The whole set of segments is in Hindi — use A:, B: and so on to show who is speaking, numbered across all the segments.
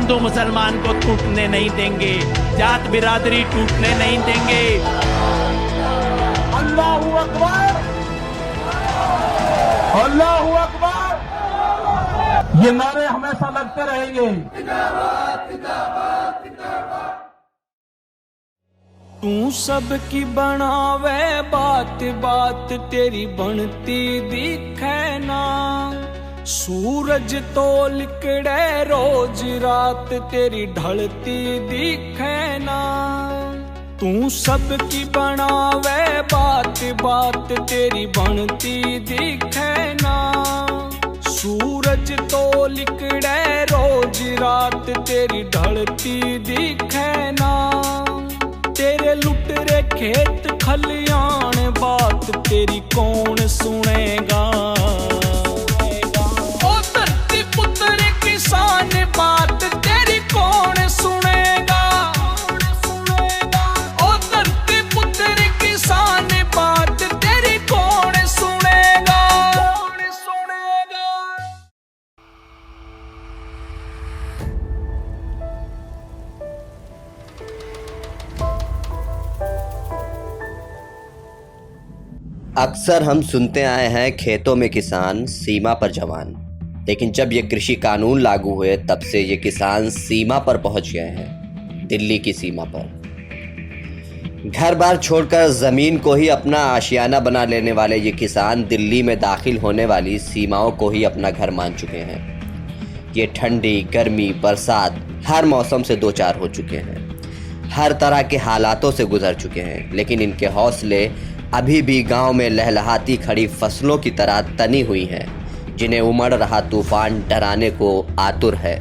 A: हिंदू मुसलमान को टूटने नहीं देंगे, जात बिरादरी टूटने नहीं देंगे।
B: अल्लाहू अकबर, अल्लाहू अकबर, ये नारे हमेशा लगते रहेंगे।
C: तू सबकी बनावे बात बात तेरी बनती दिखे ना। सूरज तो लिकड़े रोज रात तेरी ढलती दिखे ना। तू सबकी बनावे बात बात तेरी बनती दिखे ना। सूरज तो लिकड़े रोज रात तेरी ढलती दिखे ना। तेरे लुटरे खेत खलियान बात तेरी कौन सुनेगा। ओ धरती पुत्र किसान बात तेरी कौन सुनेगा। ओ धरती पुत्र किसान बात तेरी कौन सुनेगा।
D: अक्सर हम सुनते आए हैं खेतों में किसान सीमा पर जवान, लेकिन जब ये कृषि कानून लागू हुए तब से ये किसान सीमा पर पहुंच गए हैं, दिल्ली की सीमा पर। घर बार छोड़कर ज़मीन को ही अपना आशियाना बना लेने वाले ये किसान दिल्ली में दाखिल होने वाली सीमाओं को ही अपना घर मान चुके हैं। ये ठंडी, गर्मी, बरसात हर मौसम से दो चार हो चुके हैं, हर तरह के हालातों से गुजर चुके हैं, लेकिन इनके हौसले अभी भी गांव में लहलहाती खड़ी फसलों की तरह तनी हुई हैं, जिन्हें उमड़ रहा तूफान डराने को आतुर है,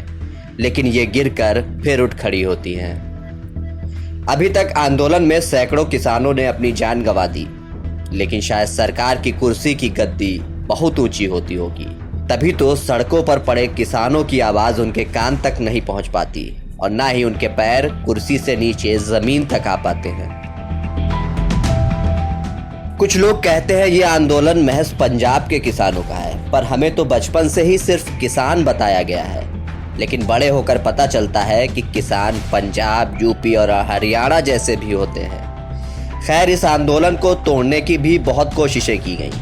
D: लेकिन ये गिरकर फिर उठ खड़ी होती हैं। अभी तक आंदोलन में सैकड़ों किसानों ने अपनी जान गंवा दी, लेकिन शायद सरकार की कुर्सी की गद्दी बहुत ऊंची होती होगी, तभी तो सड़कों पर पड़े किसानों की आवाज़ उनके कान तक नहीं पहुंच पाती और ना ही उनके पैर कुर्सी से नीचे ज़मीन तक आ पाते हैं। कुछ लोग कहते हैं ये आंदोलन महज पंजाब के किसानों का है, पर हमें तो बचपन से ही सिर्फ किसान बताया गया है, लेकिन बड़े होकर पता चलता है कि किसान पंजाब, यूपी और हरियाणा जैसे भी होते हैं। खैर, इस आंदोलन को तोड़ने की भी बहुत कोशिशें की गई,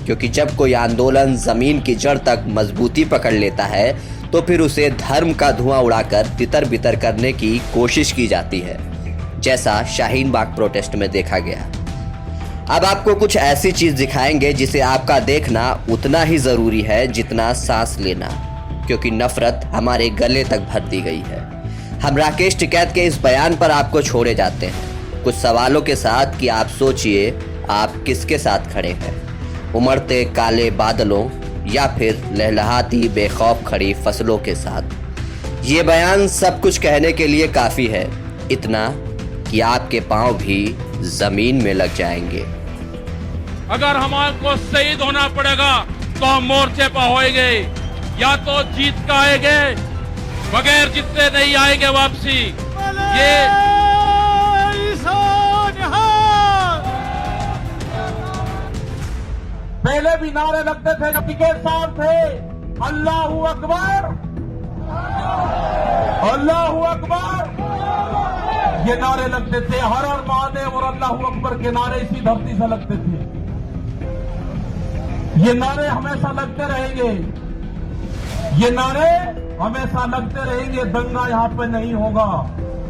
D: क्योंकि जब कोई आंदोलन ज़मीन की जड़ तक मजबूती पकड़ लेता है तो फिर उसे धर्म का धुआं उड़ाकर तितर बितर करने की कोशिश की जाती है, जैसा शाहीन बाग प्रोटेस्ट में देखा गया। अब आपको कुछ ऐसी चीज दिखाएंगे जिसे आपका देखना उतना ही जरूरी है जितना सांस लेना, क्योंकि नफरत हमारे गले तक भर दी गई है। हम राकेश टिकैत के इस बयान पर आपको छोड़े जाते हैं कुछ सवालों के साथ कि आप सोचिए आप किसके साथ खड़े हैं, उमड़ते काले बादलों या फिर लहलहाती बेखौफ खड़ी फसलों के साथ। ये बयान सब कुछ कहने के लिए काफी है, इतना कि आपके पांव भी जमीन में लग जाएंगे।
E: अगर हमारे को शहीद होना पड़ेगा तो हम मोर्चे पर होएंगे, या तो जीत का आएंगे, बगैर जीतते नहीं आएंगे वापसी। ये
B: पहले भी नारे लगते थे जब टिकैत साहब थे, अल्लाहू अकबर, अल्लाहू अकबर, ये नारे लगते थे। हर हर महादेव और अल्लाहू अकबर के नारे इसी धरती से लगते थे। ये नारे हमेशा लगते रहेंगे, ये नारे हमेशा लगते रहेंगे। दंगा यहाँ पे नहीं होगा,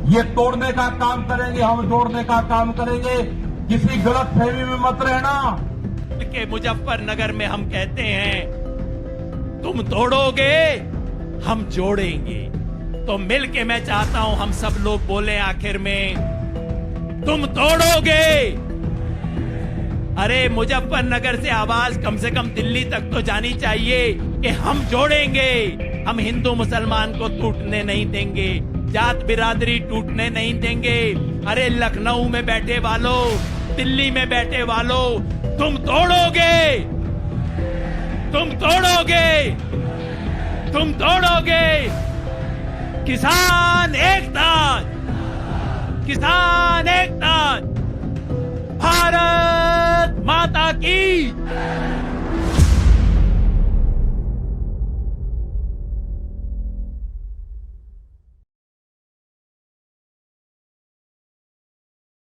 B: ये तोड़ने का काम करेंगे, हम जोड़ने का काम करेंगे। किसी गलत फहमी में मत रहना
A: के मुजफ्फरनगर में हम कहते हैं तुम तोड़ोगे हम जोड़ेंगे। तो मिलके मैं चाहता हूं हम सब लोग बोले आखिर में, तुम तोड़ोगे। अरे मुजफ्फरनगर से आवाज कम से कम दिल्ली तक तो जानी चाहिए कि हम जोड़ेंगे, हम हिंदू मुसलमान को टूटने नहीं देंगे, जात बिरादरी टूटने नहीं देंगे। अरे लखनऊ में बैठे वालों, दिल्ली में बैठे वालों, तुम तोड़ोगे, तुम तोड़ोगे, तुम तोड़ोगे। किसान एकता, किसान एकता, भारत माता की।